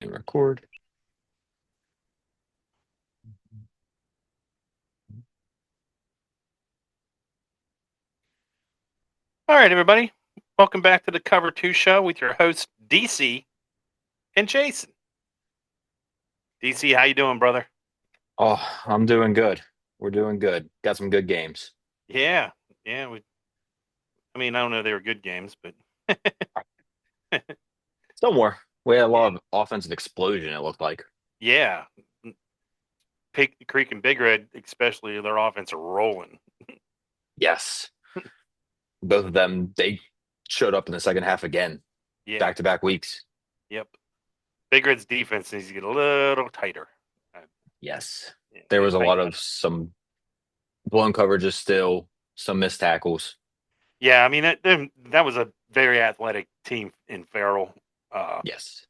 And record. All right, everybody. Welcome back to the Cover 2 show with your hosts DC and Jason. DC, how you doing, brother? Oh, I'm doing good. We're doing good. Got some good games. Yeah. Yeah, I mean, I don't know if they were good games, but Still more. We had a yeah. lot of offensive explosion, it looked like. Yeah. Creek and Big Red, especially their offense are rolling. Yes. Both of them, they showed up in the second half again, Yeah. back to back weeks. Yep. Big Red's defense needs to get a little tighter. Uh, Yes. yeah, There they was a lot tightened up. of some blown coverages still, some missed tackles. Yeah, I mean that was a very athletic team in Farrell. Uh, Yes.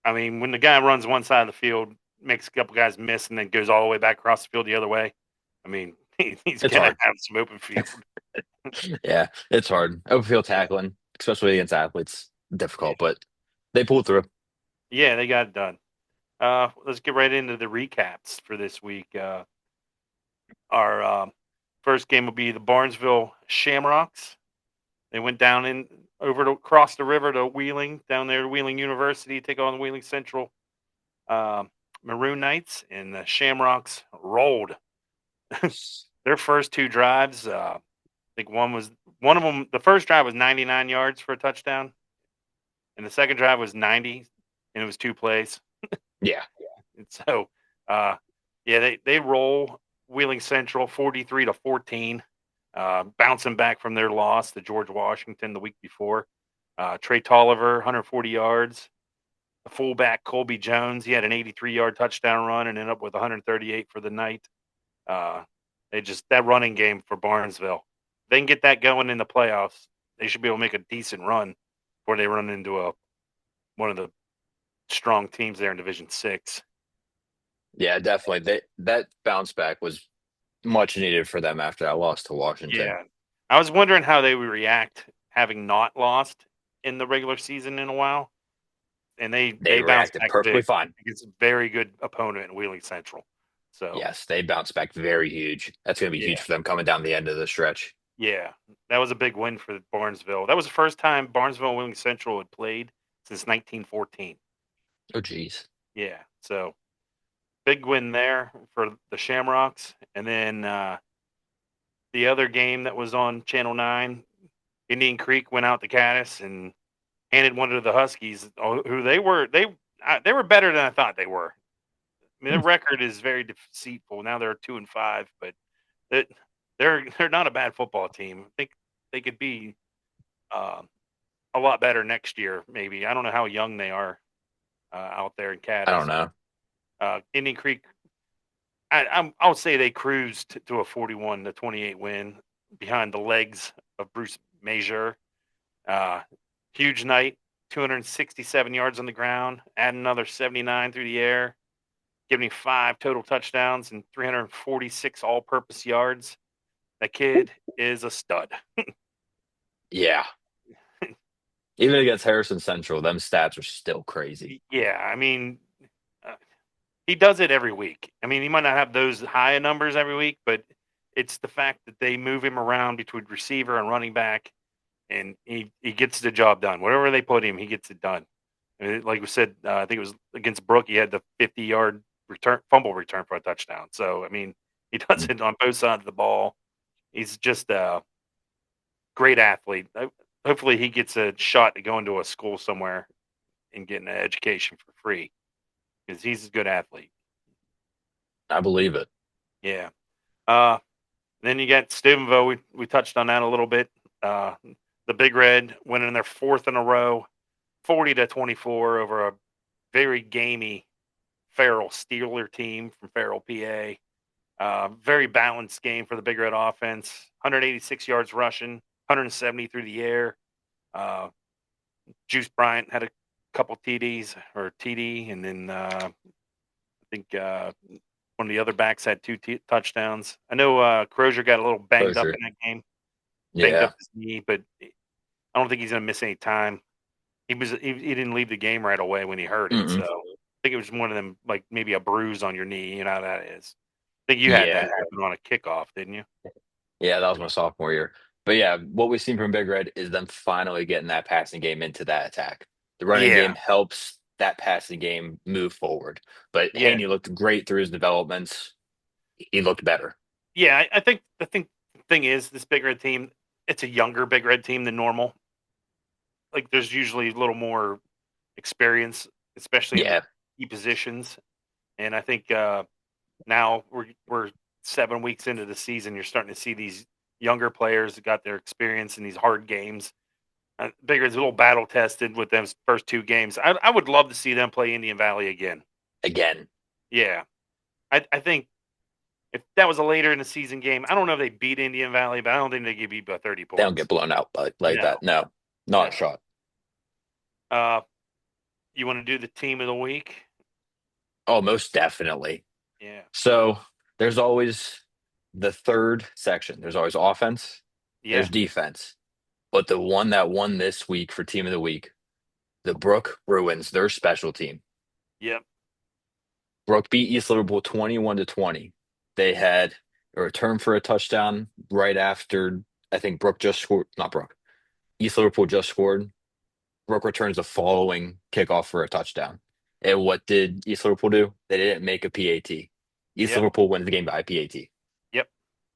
I mean, when the guy runs one side of the field, makes a couple guys miss, and then goes all the way back across the field the other way, I mean, he's It's gonna hard. have some open field. Yeah, it's hard. Open field tackling, especially against athletes, Yeah, difficult, but they pulled through. yeah, they got it done. Let's get right into the recaps for this week. Our first game will be the Barnesville Shamrocks. They went down in over to across the river to Wheeling, down there to Wheeling University, take on the Wheeling Central um, Maroon Knights, and the Shamrocks rolled their first two drives. I think one of them. The first drive was 99 yards for a touchdown, and the second drive was 90, and it was two plays. Yeah. And so, uh, yeah, they roll Wheeling Central 43-14, bouncing back from their loss to George Washington the week before. Trey Tolliver, 140 yards. The fullback Colby Jones, he had an 83-yard touchdown run and ended up with 138 for the night. Uh, they just that running game for Barnesville. They can get that going in the playoffs. They should be able to make a decent run before they run into a one of the strong teams there in Division Six. Yeah, definitely. That bounce back was much needed for them after that loss to Washington. Yeah, I was wondering how they would react having not lost in the regular season in a while, and They they bounced reacted back perfectly big fine. against a very good opponent in Wheeling Central. So Yes, they bounced back very huge. That's going to be yeah, huge for them coming down the end of the stretch. yeah, that was a big win for Barnesville. That was the first time Barnesville and Wheeling Central had played since 1914. Oh, geez. Yeah, so big win there for the Shamrocks, and then the other game that was on Channel 9, Indian Creek went out to Caddis and handed one to the Huskies, who they were better than I thought they were. I mean, Hmm. their record is very deceitful. Now they're 2-5, but it, they're not a bad football team. I think they could be uh, a lot better next year. Maybe I don't know how young they are out there in I don't Caddis, but know. Indian Creek. I'll say they cruised to a 41-28 win behind the legs of Bruce Major. Uh, Huge night, 267 yards on the ground, add another 79 through the air, giving me 5 total touchdowns and 346 all-purpose yards. That kid is a stud. Yeah. Even against Harrison Central, them stats are still crazy. Yeah, I mean, uh, he does it every week. I mean, he might not have those high numbers every week, but it's the fact that they move him around between receiver and running back, and he gets the job done. Whatever they put him, he gets it done. Like we said, I think it was against Brook. He had the 50-yard fumble return for a touchdown. So I mean, he does Hmm. it on both sides of the ball. He's just a great athlete. Hopefully, he gets a shot to go into a school somewhere and get an education for free because he's a good athlete. I believe it. Yeah. Uh, then you got Steubenville. We touched on that a little bit. Uh, the Big Red winning their fourth in a row, 40-24 over a very gamey Farrell Steeler team from Farrell, PA. Very balanced game for the Big Red offense. 186 yards rushing, 170 through the air. Uh, Juice Bryant had a couple TDs or TD, and then I think one of the other backs had two touchdowns. I know Crozier got a little banged up Closure. in that game, banged Yeah. up his knee, but I don't think he's going to miss any time. he didn't leave the game right away when he heard it. So Mm-mm. I think it was one of them, like maybe a bruise on your knee. You know how that is. I think you had that Yeah. happen on a kickoff, didn't you? Yeah, that was my sophomore year. But yeah, what we've seen from Big Red is them finally getting that passing game into that attack. The running Yeah, game helps that passing game move forward. But yeah, Haney looked great through his developments. He looked better. yeah. I think the thing is this Big Red team. It's a younger Big Red team than normal. Like there's usually a little more experience, especially in the Yeah, key positions. And I think now we're 7 weeks into the season. You're starting to see these younger players that got their experience in these hard games. Bigger's a little battle tested with them first two games. I would love to see them play Indian Valley again. again, Yeah, I think if that was a later in the season game, I don't know if they beat Indian Valley, but I don't think they get beat by 30 they don't get points. blown out like No, that. No, not a no. shot. Uh, you want to do the team of the week? Oh, most definitely. Yeah, So there's always the third section. There's always offense, yeah, there's defense. But the one that won this week for team of the week, the Brook Bruins, their special team. yep, Brook beat East Liverpool 21-20. They had a return for a touchdown right after I think Brook just scored, not Brook. East Liverpool just scored. Brook returns the following kickoff for a touchdown. And what did East Liverpool do? They didn't make a PAT. East yep, Liverpool wins the game by PAT. yep.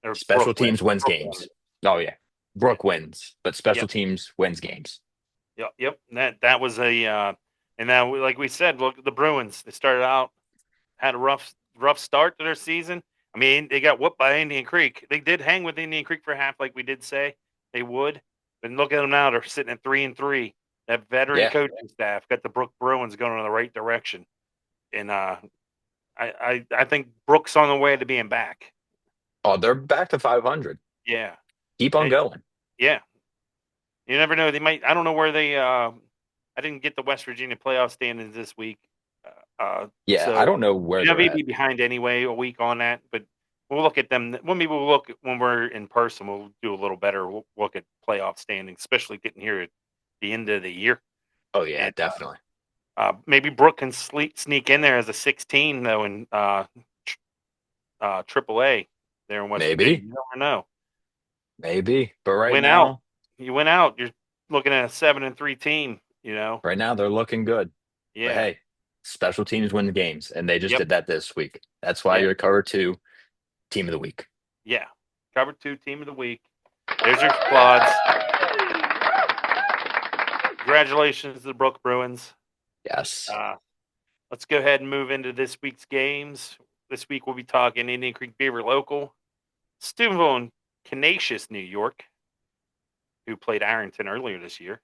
Or Special Brook win. teams wins Brook won. games. Oh yeah. Yeah, Brook wins, but special yep. teams wins games. Yep, yep. That was a and now like we said, look the Bruins. They started out had a rough start to their season. I mean, they got whooped by Indian Creek. They did hang with Indian Creek for half, like we did say they would. But look at them now; they're sitting at 3-3. That veteran Yeah. coaching staff got the Brook Bruins going in the right direction, and I think Brook's on the way to being back. Oh, they're back to 500. Yeah, Keep on It- going. yeah. You never know. They might. I don't know where they. I didn't get the West Virginia playoff standings this week, Yeah, I so don't know where I they're may at. be behind anyway a week on that. But we'll look at them when we'll look when we're in person. We'll do a little better. We'll look at playoff standings, especially getting here at the end of the year, Oh yeah, and definitely. maybe Brook can sneak in there as a 16 though in AAA there in West Virginia. Maybe. You never know. Maybe. But Win out. You win out. You're looking at a 7-3 team. You know. right now they're looking good. But Yeah. hey, special teams win the games, and they just Yep. did that this week. That's why Yeah. you're cover two team of the week. Yeah. Cover two team of the week. There's your applause. Congratulations to the Brook Bruins. Yes. Uh, let's go ahead and move into this week's games. This week we'll be talking Indian Creek Beaver Local, Steubenville and Canisius, New York, who played Arrington earlier this year.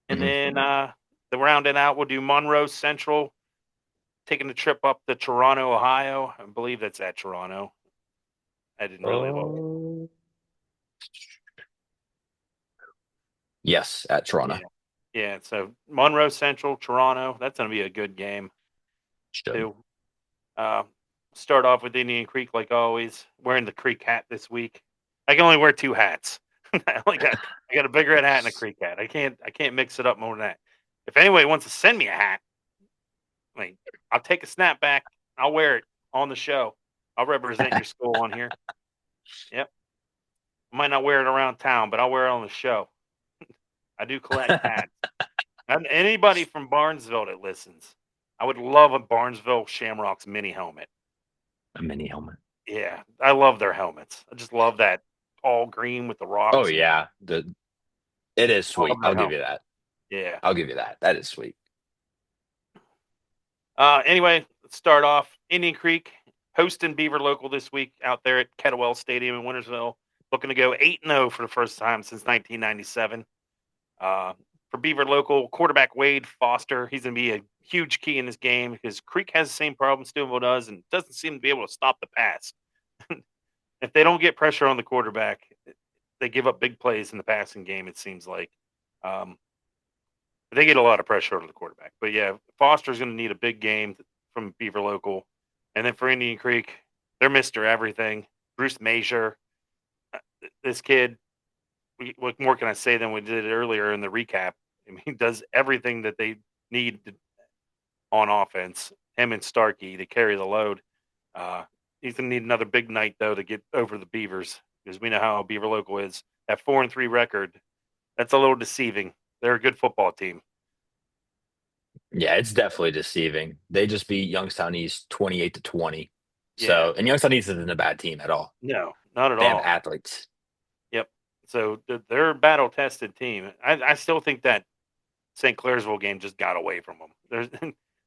And Mhm. then the rounding out, we'll do Monroe Central, taking the trip up to Toronto, Ohio. I believe that's at Toronto. I didn't really look. Oh. Yes, at Yeah. Toronto. Yeah. So Monroe Central, Toronto. That's going to be a good game, Should. too. Uh, start off with Indian Creek, like always. Wearing the Creek hat this week. I can only wear two hats. I got a big red hat and a Creek hat. I can't mix it up more than that. If anybody wants to send me a hat, like I'll take a snapback. I'll wear it on the show. I'll represent your school on here. Yep. I might not wear it around town, but I'll wear it on the show. I do collect hats. And anybody from Barnesville that listens, I would love a Barnesville Shamrocks mini helmet. A mini helmet. Yeah, I love their helmets. I just love that all green with the Oh rocks. yeah. It is Love sweet. their I'll give you helmet. that. Yeah. I'll give you that. That is sweet. Anyway, let's start off. Indian Creek hosting Beaver Local this week out there at Kettlewell Stadium in Wintersville. Looking to go 8-0 for the first time since 1997. For Beaver Local, quarterback Wade Foster, he's going to be a huge key in this game because Creek has the same problem Steubenville does and doesn't seem to be able to stop the pass. If they don't get pressure on the quarterback, they give up big plays in the passing game, it seems like. Um, they get a lot of pressure on the quarterback. But yeah, Foster's going to need a big game from Beaver Local. And then for Indian Creek, they're Mr. Everything. Bruce Major, this kid, what more can I say than we did earlier in the recap? I mean, he does everything that they need on offense. Him and Starkey to carry the load. He's gonna need another big night though to get over the Beavers because we know how Beaver Local is. That 4-3 record, that's a little deceiving. They're a good football team. Yeah, it's definitely deceiving. They just beat Youngstown East 28-20. Yeah, So, and Youngstown East isn't a bad team at all. no, not at They have all. athletes. Yep. So they're a battle tested team. I still think that St. Clairsville game just got away from them. There's,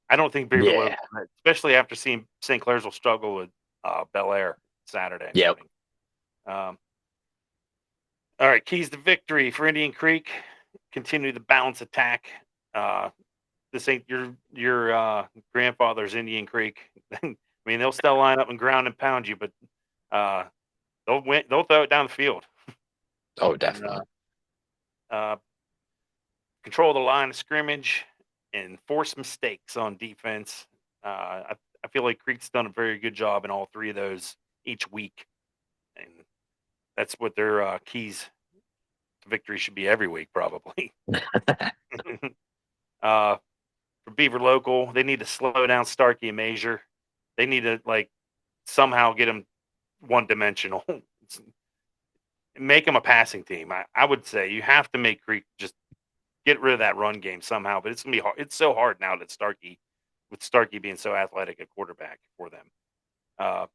I don't think Beaver Yeah. Local, especially after seeing St. Clairsville struggle with Bel Air Saturday Yep. morning. Um, all right, keys to victory for Indian Creek. Continue the balance attack. Uh, this ain't your grandfather's Indian Creek. I mean, they'll still line up and ground and pound you, but uh, they'll win. They'll throw it down the field Oh, and definitely. uh, control the line of scrimmage and force mistakes on defense. I feel like Creek's done a very good job in all three of those each week, and that's what their keys to victory should be every week, probably. uh, for Beaver Local, they need to slow down Starkey and Major. They need to like somehow get them one dimensional. Make them a passing team. I would say you have to make Creek just get rid of that run game somehow. But it's gonna be hard. It's so hard now that Starkey, with Starkey being so athletic at quarterback for them. Uh,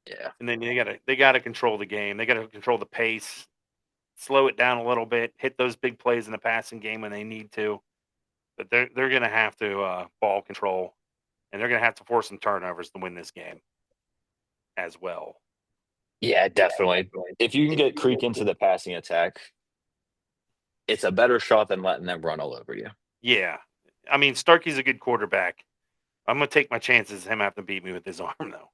Yeah. and then they gotta control the game. They gotta control the pace, slow it down a little bit, hit those big plays in the passing game when they need to. But they're gonna have to ball control, and they're gonna have to force some turnovers to win this game as well. Yeah, definitely. If you can get Creek into the passing attack, it's a better shot than letting them run all over you. Yeah, I mean Starkey's a good quarterback. I'm gonna take my chances him having to beat me with his arm though.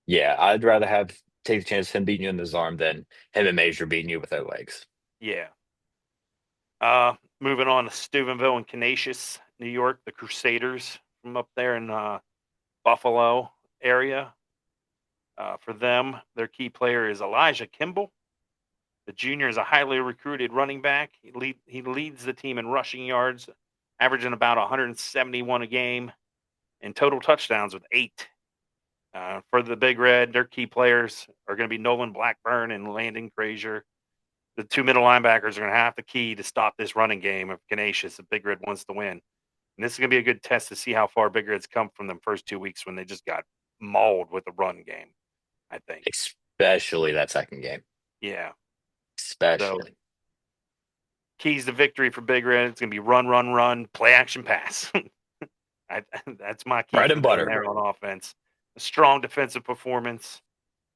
Yeah, I'd rather have take the chance of him beating you in his arm than him and Major beating you with their legs. Yeah. Moving on to Steubenville and Canisius, New York, the Crusaders from up there in Buffalo area. For them, their key player is Elijah Kimball. The junior is a highly recruited running back. He leads the team in rushing yards, averaging about 171 a game, and total touchdowns with 8. For the Big Red, their key players are going to be Nolan Blackburn and Landon Frazier. The two middle linebackers are going to have the key to stop this running game of Canisius if Big Red wants to win. And this is going to be a good test to see how far Big Red's come from them first 2 weeks when they just got mauled with the run game, I think. Especially that second game. Yeah. So Especially. keys to victory for Big Red, it's going to be run, run, run, play action pass. That's my Bread keys to and the game butter. there on offense. A strong defensive performance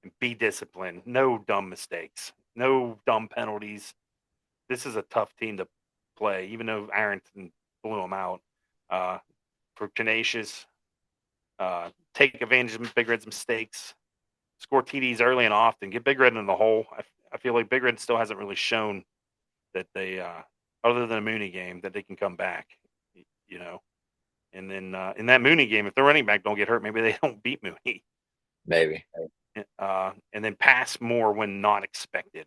and be disciplined. No dumb mistakes. No dumb penalties. This is a tough team to play, even though Arrington blew them out. For Canisius, take advantage of Big Red's mistakes, score TDs early and often, get Big Red in the hole. I feel like Big Red still hasn't really shown that they, other than a Mooney game, that they can come back, you know. And then in that Mooney game, if the running back don't get hurt, maybe they don't beat Mooney. Maybe. And then pass more when not expected.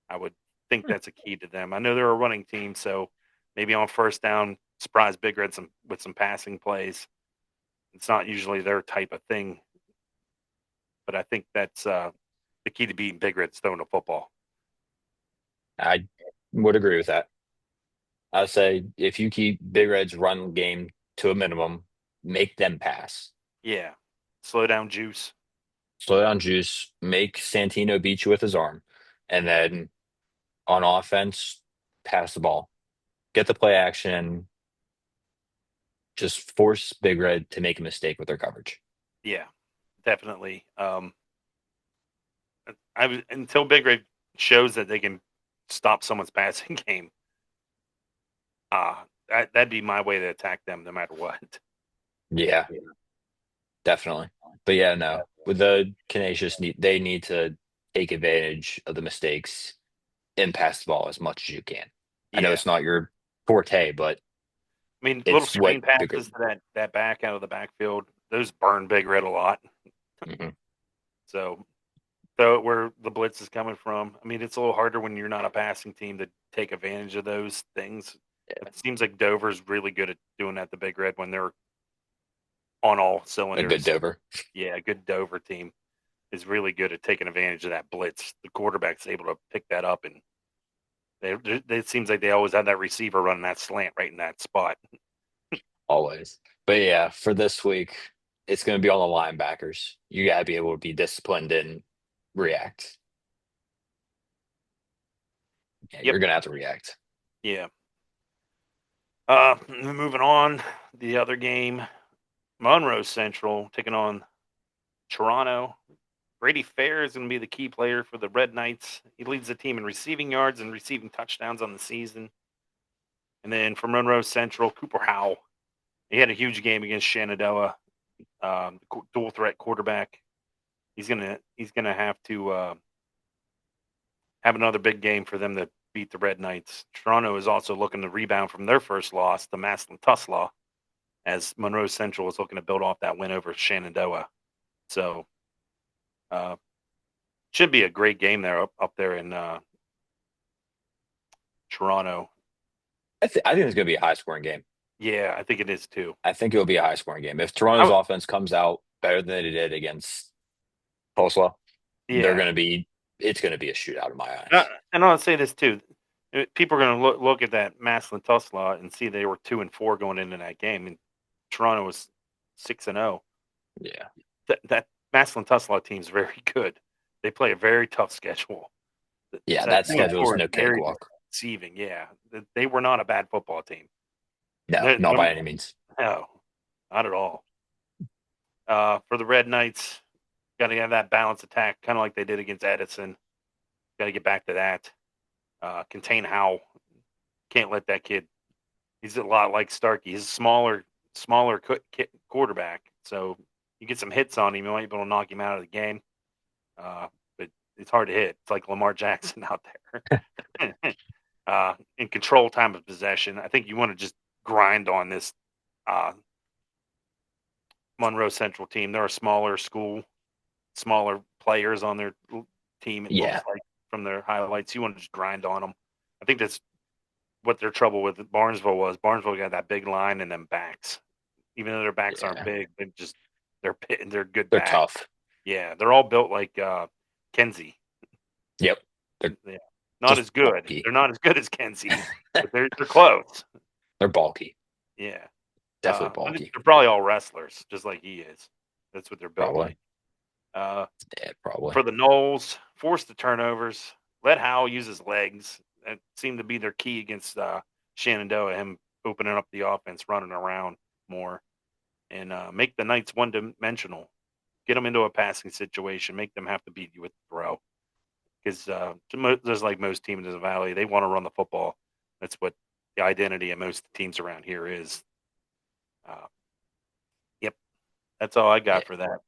I would think that's a key to them. I know they're a running team, so maybe on first down, surprise Big Red with some passing plays. It's not usually their type of thing, but I think that's the key to beating Big Red's throwing the football. I would agree with that. I'd say if you keep Big Red's run game to a minimum, make them pass. Yeah, slow down Juice. Slow down Juice, make Santino beat you with his arm, and then on offense, pass the ball. Get the play action. Just force Big Red to make a mistake with their coverage. Yeah, definitely. Until Big Red shows that they can stop someone's passing game. That'd be my way to attack them, no matter what. Yeah, definitely. But yeah, no. With the Canisius, they need to take advantage of the mistakes and pass the ball as much as you can. I know Yeah, it's not your forte, but I mean, little it's what screen bigger. passes to that back out of the backfield, those burn Big Red a lot. Mhm. So throw it where the blitz is coming from. I mean, it's a little harder when you're not a passing team to take advantage of those things. It seems like Dover's really good at doing that, the Big Red, when they're on all A good cylinders. Dover. Yeah, a good Dover team is really good at taking advantage of that blitz. The quarterback's able to pick that up, and it seems like they always have that receiver running that slant right in that spot. Always. But yeah, for this week, it's going to be all the linebackers. You got to be able to be disciplined and react. Yeah, Yep. you're going to have to react. Yeah. Moving on, the other game, Monroe Central taking on Toronto. Brady Fair is going to be the key player for the Red Knights. He leads the team in receiving yards and receiving touchdowns on the season. And then for Monroe Central, Cooper Howell. He had a huge game against Shenandoah, dual threat quarterback. He's gonna have to have another big game for them to beat the Red Knights. Toronto is also looking to rebound from their first loss to Maslin Tuslaw, as Monroe Central is looking to build off that win over Shenandoah. So uh, should be a great game there up there in Toronto. I think it's going to be a high scoring game. Yeah, I think it is too. I think it'll be a high scoring game. If Toronto's I, offense comes out better than it did against Tulsa, they're yeah, going to be, it's going to be a shootout in my uh, eyes. and I'll say this too. People are going to look at that Maslin Tuslaw and see they were 2-4 going into that game, and Toronto was 6-0. Yeah. That Maslin Tuslaw team is very good. They play a very tough schedule. Yeah, So that that two and schedule is four is no very cakewalk. deceiving. Yeah, they were not a bad football team. No, not by any means. No, not at all. For the Red Knights, got to have that balanced attack, kind of like they did against Edison. Got to get back to that. Contain Howe. Can't let that kid. He's a lot like Starkey. He's a smaller quarterback. So you get some hits on him, you might be able to knock him out of the game. But it's hard to hit. It's like Lamar Jackson out there. In control time of possession, I think you want to just grind on this uh, Monroe Central team. They're a smaller school, smaller players on their team. It looks Yeah. like from their highlights, you want to just grind on them. I think that's what their trouble with Barnesville was. Barnesville got that big line and then backs. Even though their backs aren't Yeah. big, they're good They're backs. tough. Yeah, they're all built like Kenzie. Yep. They're Yeah, not just as good. bulky. They're not as good as Kenzie, but they're close. They're bulky. Yeah, Definitely I think bulky. they're probably all wrestlers, just like he is. That's what they're built Probably. like. Uh, Yeah, probably. for the Knowles, force the turnovers. Let Howell use his legs. That seemed to be their key against Shenandoah. Him opening up the offense, running around more, and make the Knights one-dimensional. Get them into a passing situation. Make them have to beat you with the throw. Because just like most teams in the Valley, they want to run the football. That's what the identity of most teams around here is. Uh, yep, that's all I Yeah. got for that.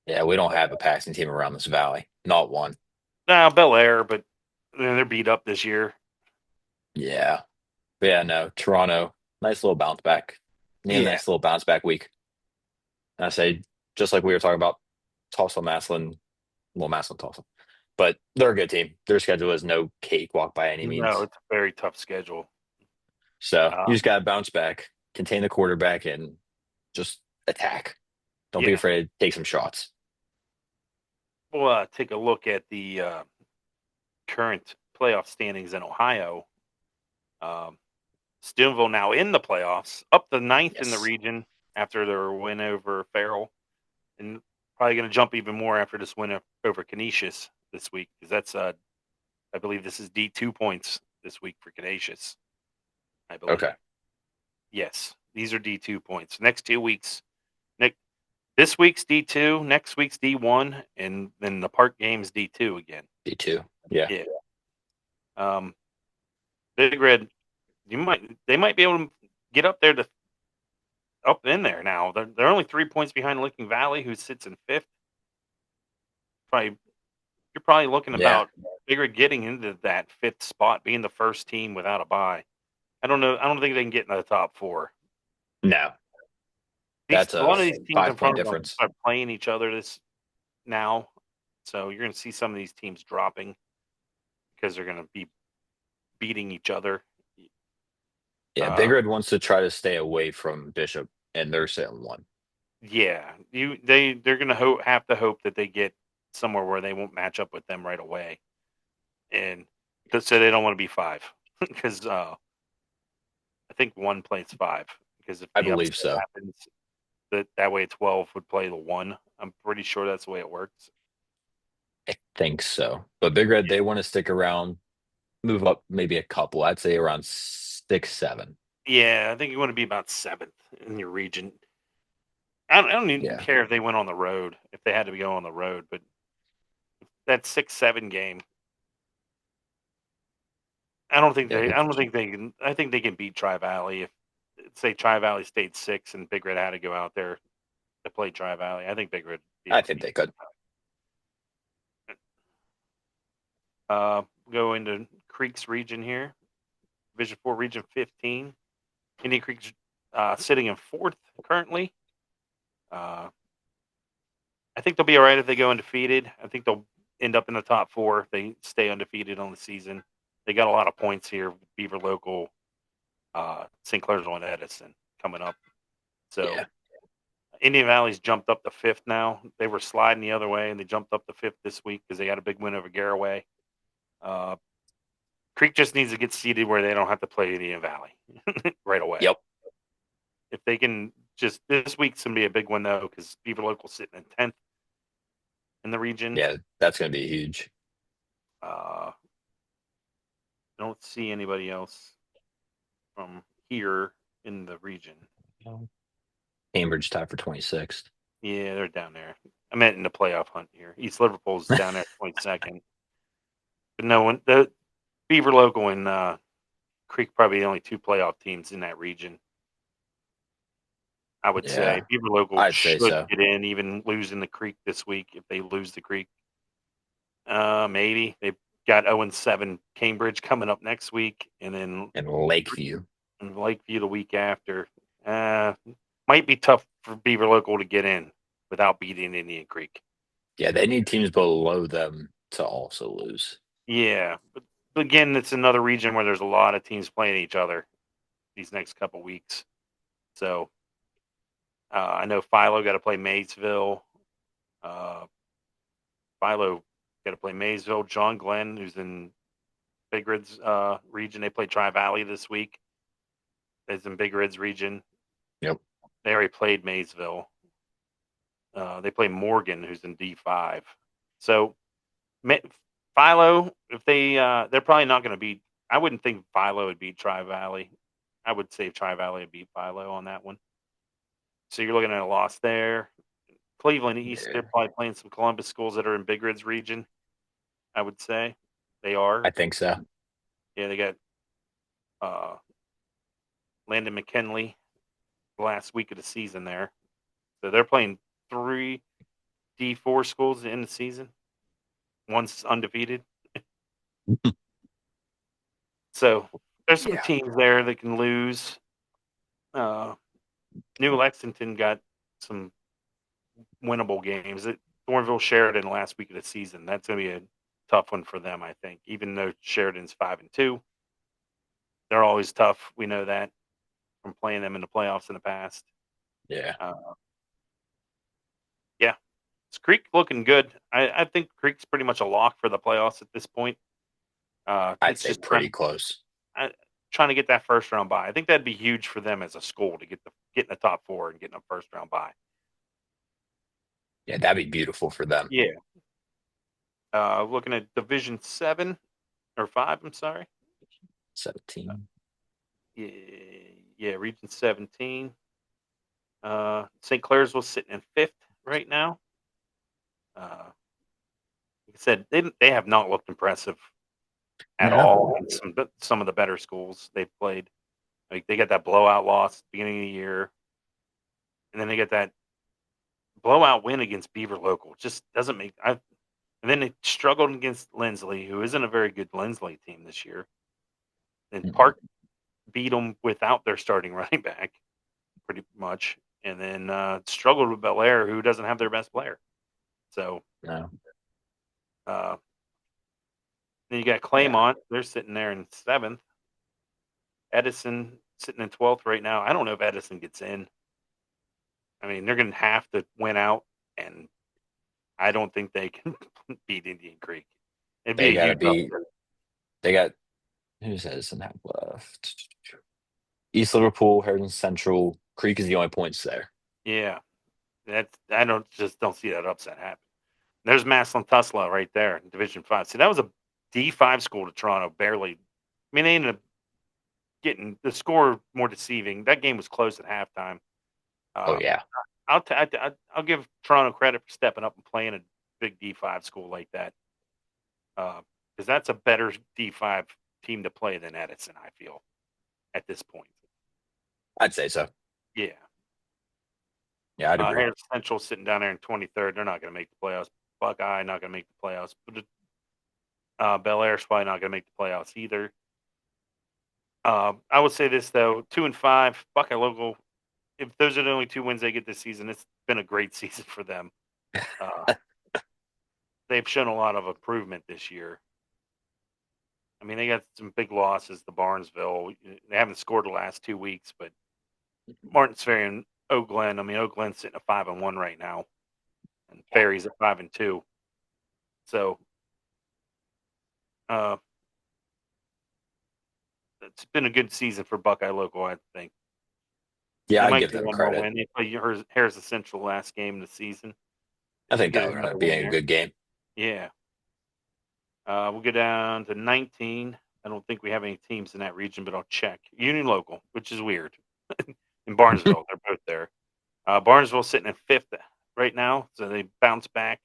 Yeah, we don't have a passing team around this valley. Not one. Now Bel Air, but they're beat up this year. Yeah. But yeah, no. Toronto, nice little bounce back. Need a Yeah, nice little bounce back week. And I say, just like we were talking about Tulsa Maslin, well, Maslin Tulsa. But they're a good team. Their schedule is no cakewalk by any no, means. it's a very tough schedule. So Uh, you just got to bounce back, contain the quarterback, and just attack. Don't be yeah, afraid to take some shots. we'll take a look at the current playoff standings in Ohio. Um, Steubenville now in the playoffs, up the ninth in the Yes. region after their win over Farrell, and probably going to jump even more after this win over Canisius this week, because that's I believe this is D2 points this week for Canisius. I believe. Okay. Yes, these are D2 points. Next 2 weeks, next this week's D2, next week's D1, and then the Park games D2 again. D2. Yeah. Yeah. Um, Big Red, they might be able to get up there to up in there now. They're only 3 points behind Licking Valley, who sits in fifth. Probably you're probably looking Yeah. about Big Red getting into that fifth spot, being the first team without a bye. I don't know. I don't think they can get in the top four. No. These That's a a lot of these teams in 5 point front of them difference. are playing each other this now. So you're going to see some of these teams dropping because they're going to be beating each other. Yeah, Big Uh, Red wants to try to stay away from Bishop, and they're sitting one. yeah, they're going to have to hope that they get somewhere where they won't match up with them right away, and so they don't want to be five because I think one plays five because if I the believe upset so. happens, that way 12 would play the one. I'm pretty sure that's the way it works. I think so. But Big Red, they want to stick around, move up maybe a couple. I'd say around 6, 7. Yeah, I think you want to be about seventh in your region. I don't even Yeah, care if they went on the road, if they had to go on the road, but that 6-7 game, yeah, I don't think they can. I think they can beat Tri Valley if say Tri Valley stayed six and Big Red had to go out there to play Tri Valley. I think Big Red would be I able to think beat. they could. Go into Creek's region here, Division 4, Region 15. Indian Creek's sitting in fourth currently. Uh, I think they'll be all right if they go undefeated. I think they'll end up in the top four if they stay undefeated on the season. They got a lot of points here. Beaver Local, St. Clair's on Edison coming up. So Yeah, Indian Valley's jumped up to fifth now. They were sliding the other way, and they jumped up to fifth this week because they got a big win over Garaway. Uh, Creek just needs to get seated where they don't have to play Indian Valley right away. yep, If they can just this week's gonna be a big one though because Beaver Local sitting in 10th in the region. yeah. That's going to be huge. I don't see anybody else from here in the region. Cambridge tied for 26th. Yeah, they're down there. I meant in the playoff hunt here. East Liverpool's down there 22nd. But no one, the Beaver Local and Creek probably the only two playoff teams in that region. I would say Yeah, Beaver Local I'd say should so. get in, even losing the Creek this week. If they lose the Creek, maybe they've got 0-7 Cambridge coming up next week, and then And Lakeview. Lakeview the week after. Uh, might be tough for Beaver Local to get in without beating Indian Creek. Yeah, they need teams below them to also lose. Yeah, but again, it's another region where there's a lot of teams playing each other these next couple weeks. So I know Philo got to play Maysville. Uh, Philo got to play Maysville. John Glenn, who's in Big Red's region, they play Tri Valley this week. Is in Big Red's region. Yep. They already played Maysville. They play Morgan, who's in D5. So Philo, if they're probably not going to beat. I wouldn't think Philo would beat Tri Valley. I would say Tri Valley would beat Philo on that one. So you're looking at a loss there. Cleveland East, Yeah, they're probably playing some Columbus schools that are in Big Red's region. I would say they are. I think so. Yeah, they got uh, Landon McKinley the last week of the season there. So they're playing three D4 schools in the season. One's undefeated. So there's some Yeah, teams there that can lose. Uh, New Lexington got some winnable games. Thornville Sheridan last week of the season. That's going to be a tough one for them, I think. Even though Sheridan's 5-2, they're always tough. We know that from playing them in the playoffs in the past. yeah. Uh, yeah, it's Creek looking good. I think Creek's pretty much a lock for the playoffs at this point. I'd It's say just pretty close. trying to get that first round bye. I think that'd be huge for them as a school to get in the top four and getting a first round bye. Yeah, that'd be beautiful for them. Yeah. Looking at Division 7 or 5, I'm sorry. 17. Yeah, yeah, Region 17. St. Clair's was sitting in fifth right now. Like I said, they have not looked impressive at No. all in some of the better schools they've played. Like they got that blowout loss at the beginning of the year, and then they get that blowout win against Beaver Local. Just doesn't make. And then they struggled against Lindsley, who isn't a very good Lindsley team this year. And Mm-mm. Park beat them without their starting running back, pretty much. And then struggled with Bel Air, who doesn't have their best player. So No. Uh, then you got Yeah. Claymont. They're sitting there in 7th. Edison sitting in 12th right now. I don't know if Edison gets in. I mean, they're going to have to win out, and I don't think they can beat Indian Creek. It'd be They a gotta huge be. upset. They got who's Edison have left? East Liverpool, Heritage Central, Creek is the only points there. Yeah, I don't see that upset happen. There's Maslin Tuslaw right there in Division 5. See, that was a D5 school to Toronto, barely. I mean, they ended up getting the score more deceiving. That game was close at halftime. Oh Um, yeah, I'll give Toronto credit for stepping up and playing a big D5 school like that, because that's a better D5 team to play than Edison. I feel at this point. I'd say so. Yeah, Yeah, I'd agree. Harris Central sitting down there in 23rd. They're not going to make the playoffs. Buckeye not going to make the playoffs. But Bel Air's probably not going to make the playoffs either. I would say this though: 2-5, Buckeye local. If those are the only 2 wins they get this season, it's been a great season for them. Uh, they've shown a lot of improvement this year. I mean, they got some big losses to Barnesville. They haven't scored the last 2 weeks, but Martins Ferry and Oak Glen. I mean, Oak Glen's sitting at 5-1 right now, and Ferry's at 5-2. So uh, it's been a good season for Buckeye local, I think. Yeah, They I'd might give get them one more credit. win. They play Harris Central last game of the season. I They should think get that'll end another up win being a there. good game. Yeah. We'll go down to 19. I don't think we have any teams in that region, but I'll check. Union Local, which is weird. In Barnesville, they're both there. Barnesville sitting in 5th right now, so they bounce back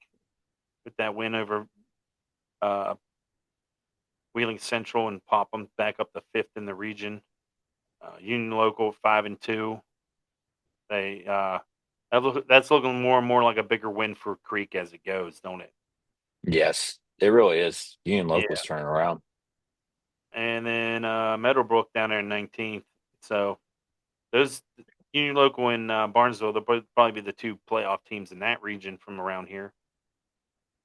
with that win over uh, Wheeling Central and pop them back up to 5th in the region. Union Local 5-2. They that's looking more and more like a bigger win for Creek as it goes, don't it? Yes, it really is. Union Yeah. Local's turning around. And then Meadowbrook down there in 19th. So those Union Local and Barnesville, they'll probably be the 2 playoff teams in that region from around here.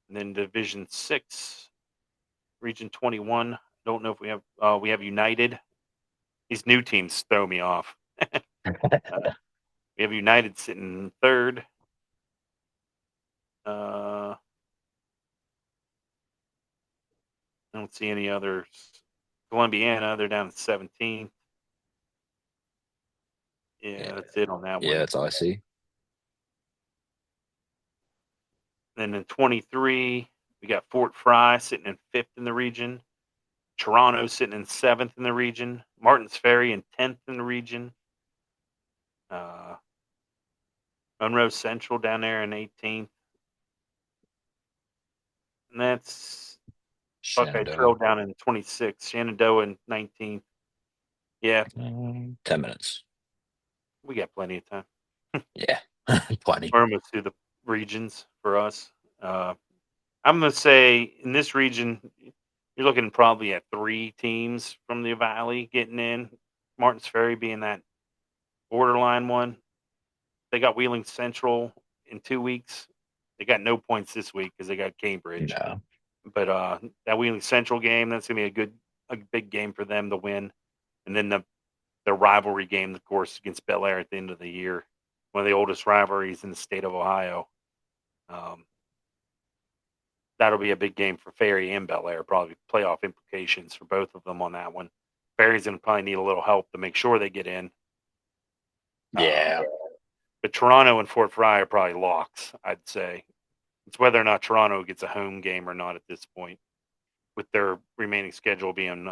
And then Division 6, Region 21. Don't know if we have United. These new teams throw me off. We have United sitting 3rd. I don't see any others. Columbiana, they're down to 17th. Yeah, Yeah, that's it on that yeah, one. that's all I see. Then in 23, we got Fort Fry sitting in 5th in the region. Toronto sitting in 7th in the region. Martins Ferry in 10th in the region. Uh, Monroe Central down there in 18th. And that's Buckeye Trail Shenandoah. down in 26th. Shenandoah in 19th. Yeah, 10 minutes. we got plenty of time. Yeah, plenty. We're almost through the regions for us. Uh, I'm going to say in this region, you're looking probably at 3 teams from the Valley getting in. Martins Ferry being that borderline one. They got Wheeling Central in 2 weeks. They got no points this week because they got Cambridge. No. But that Wheeling Central game, that's gonna be a big game for them to win. And then the rivalry game, of course, against Bel Air at the end of the year, one of the oldest rivalries in the state of Ohio. Um, that'll be a big game for Ferry and Bel Air. Probably playoff implications for both of them on that one. Ferry's gonna probably need a little help to make sure they get in. Um, Yeah, but Toronto and Fort Fry are probably locks, I'd say. It's whether or not Toronto gets a home game or not at this point, with their remaining schedule being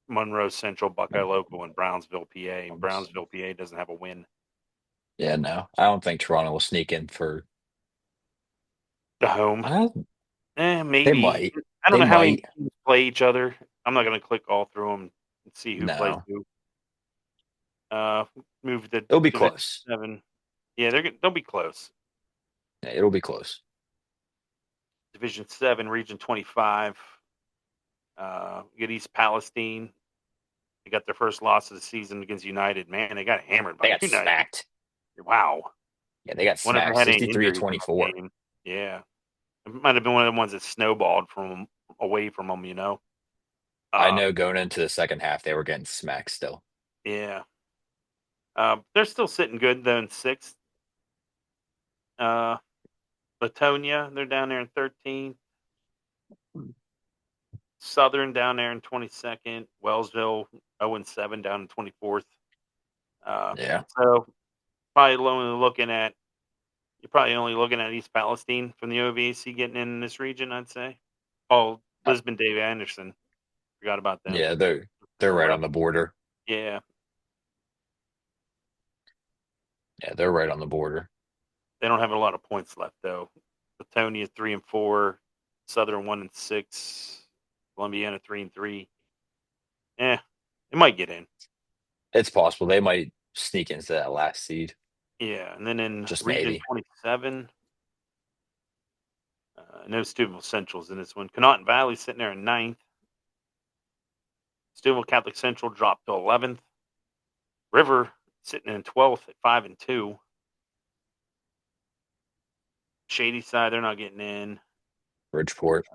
Monroe Central, Buckeye Local, and Brownsville, PA. And Brownsville, PA doesn't have a win. yeah. No, I don't think Toronto will sneak in for. The home, Uh, they maybe. might. I don't They know how many might. teams play each other. I'm not going to click all through them and see who plays No, who. Uh, Move to it'll be Division close. 7. Yeah, they'll be close. Yeah, it'll be close. Division 7, Region 25. You get East Palestine. They got their first loss of the season against United. Man, they got hammered They by got United. smacked. Wow. Yeah, they got Wonder if smacked they had any 63 to injuries in that 24. game. Yeah. It might have been one of the ones that snowballed from away from them. I Uh, know going into the second half, they were getting smacked still. yeah. They're still sitting good though in sixth. Uh, Latonia, they're down there in 13th. Southern down there in 22nd. Wellsville 0-7 down in 24th. Uh, Yeah. so probably only looking at you're probably only looking at East Palestine from the OVAC getting in this region. I'd say. Oh, Uh, Lisbon, Dave Anderson. Forgot about them. yeah, they're right on 11. the border. Yeah, Yeah, they're right on the border. they don't have a lot of points left though. Latonia 3-4, Southern 1-6, Columbiana 3-3. Eh, it might get in. It's possible they might sneak into that last seed. Yeah, and then in Just Region maybe. 27, no Steubenville Central's in this one. Connaughton Valley sitting there in ninth. Steubenville Catholic Central dropped to 11th. River sitting in 12th at 5-2. Shady Side, they're not getting in. Bridgeport,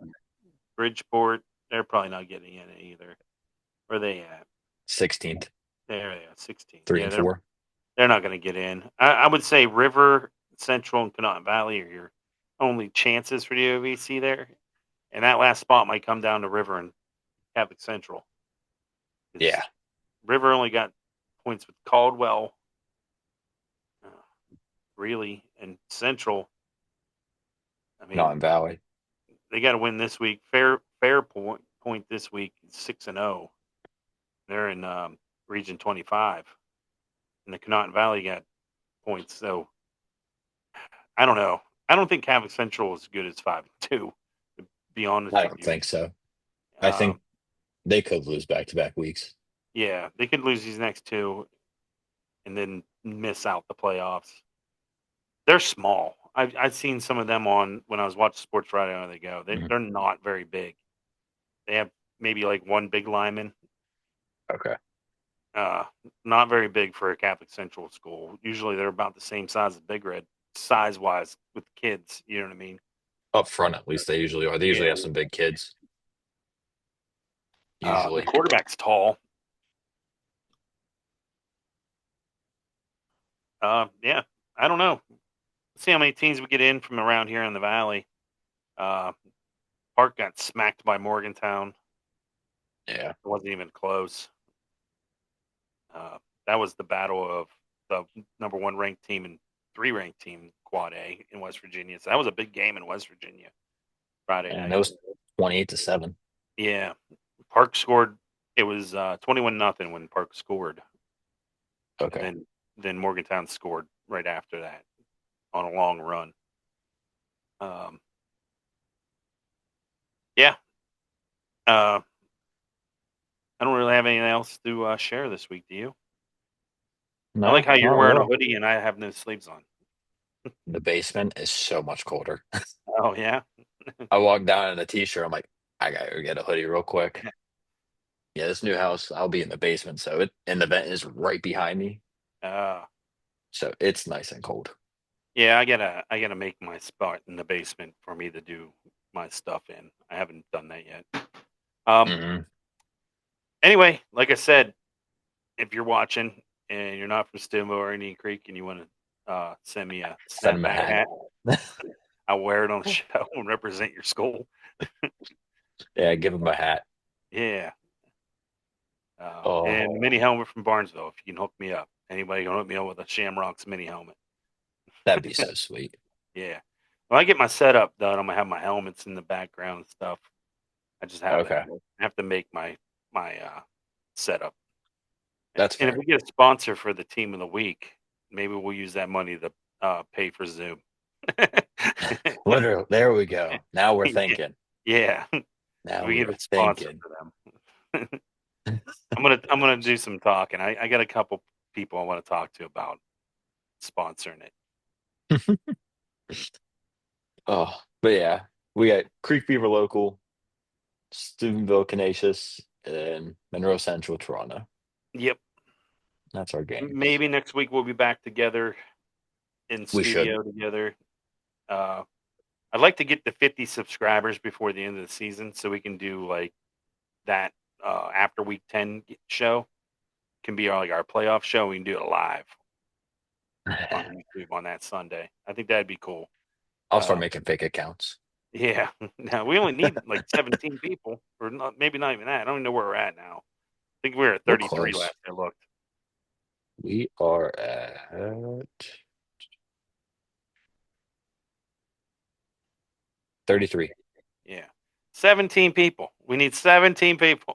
Bridgeport, they're probably not getting in either. Where are they at? 16th, There they are, 16th. three Yeah, and they're four. they're not going to get in. I would say River, Central, and Connaughton Valley are your only chances for the OVC there. And that last spot might come down to River and Catholic Central. Yeah, Because River only got points with Caldwell, uh, really, and Central. I not mean, in Valley. they got to win this week. Fair point this week 6-0. They're in Region 25, and the Connaughton Valley got points. So I don't know. I don't think Catholic Central is as good as 5-2. To be honest I with don't you, think so. I um, think they could lose back-to-back weeks. yeah, they could lose these next two and then miss out the playoffs. They're small. I've seen some of them on when I was watching Sports Radio. They go. Mhm. They're not very big. They have maybe like one big lineman. Okay. Uh, not very big for a Catholic Central school. Usually they're about the same size as Big Red, size wise with kids. You know what I mean? Up front, at least they usually are. They Yeah. usually have some big kids. The Usually. quarterback's tall. Yeah. I don't know. Let's see how many teams we get in from around here in the valley. Uh, Park got smacked by Morgantown. Yeah. It wasn't even close. Uh, that was the battle of the number one ranked team and three ranked team Quad A in West Virginia. So that was a big game in West Virginia Friday And it night. was 28-7. Yeah, Park scored. It was 21-0 when Park scored, and Okay. then Morgantown scored right after that on a long run. Um, yeah, uh, I don't really have anything else to share this week. Do you? I like No, how you're not wearing a really. hoodie and I have no sleeves on. The basement is so much colder. Oh yeah. I walked down in a t-shirt. I'm like, I gotta go get a hoodie real quick. Yeah, this new house, I'll be in the basement, so it and the vent is right behind me, Uh, so it's nice and cold. yeah, I gotta make my spot in the basement for me to do my stuff in. I haven't done that yet. Um, Hmm. anyway, like I said, if you're watching and you're not from Stimo or Indian Creek and you want to send me a Send him a snapback hat. hat, I'll wear it on the show and represent your school. Yeah, give him a hat. Yeah. Oh, And mini helmet from Barnesville, if you can hook me up. Anybody can hook me up with a Shamrocks mini helmet. that'd be so sweet. Yeah. When I get my setup done, I'm gonna have my helmets in the background and stuff. I just Okay, have to make my setup. that's And if fair. we get a sponsor for the team of the week, maybe we'll use that money to pay for Zoom. Literally, there we go. Now we're Yeah. thinking. Yeah. Now We we get are a sponsor thinking. for them. I'm gonna do some talking. I got a couple people I want to talk to about sponsoring it. Oh, but yeah, we got Creek Beaver local, Steubenville Canisius, and Monroe Central Toronto. Yep. That's our games. Maybe next week we'll be back together in We should. studio together. Uh, I'd like to get to 50 subscribers before the end of the season, so we can do like that after week 10 show. Can be like our playoff show. We can do it live on YouTube on that Sunday. I think that'd be cool. I'll start Uh, making fake accounts. yeah. Now we only need like 17 people, or not, maybe not even that. I don't even know where we're at now. I think we were at We're 33 close. last I looked. We are at 33. Yeah. 17 people. We need 17 people.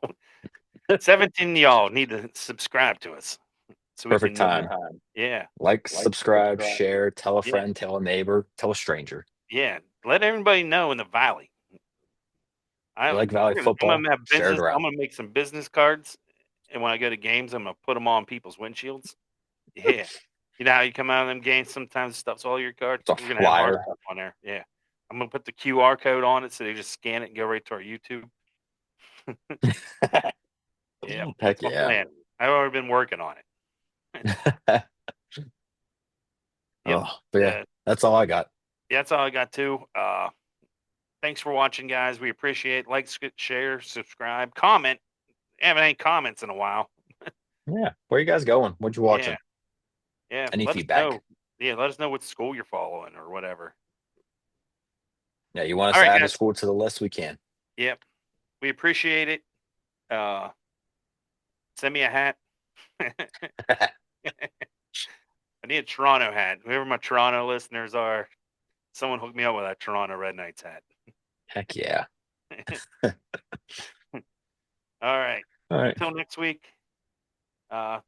17 of y'all need to subscribe to us so we Perfect can time. yeah. Like, subscribe, share, tell a Yeah. friend, tell a neighbor, tell a stranger. Yeah. Let everybody know in the valley. You like Valley I'm football? gonna have Share it business. I'm around. gonna make some business cards, and when I go to games, I'm gonna put them on people's windshields. Yeah, you know how you come out of them games sometimes stuff's all your cards. It's a We're gonna have our flyer. stuff on there. Yeah, I'm gonna put the QR code on it so they just scan it and go right to our YouTube. Yeah, Heck that's my yeah. plan. I've already been working on it. Yep. But yeah, Uh, that's all I got. yeah, that's all I got too. Thanks for watching, guys. We appreciate it. Like, share, subscribe, comment. Haven't any comments in a while. Yeah. Where you guys going? What you Yeah. watching? Yeah, Any let us feedback? know. Yeah, let us know what school you're following or whatever. Yeah, you want us All to right, add a guys. school to the list? We can. Yep, we appreciate it. Uh, Send me a hat. I need a Toronto hat. Whoever my Toronto listeners are, someone hook me up with that Toronto Red Knights hat. Heck yeah. All right. All right. Until next week.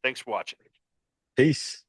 Thanks for watching. Peace.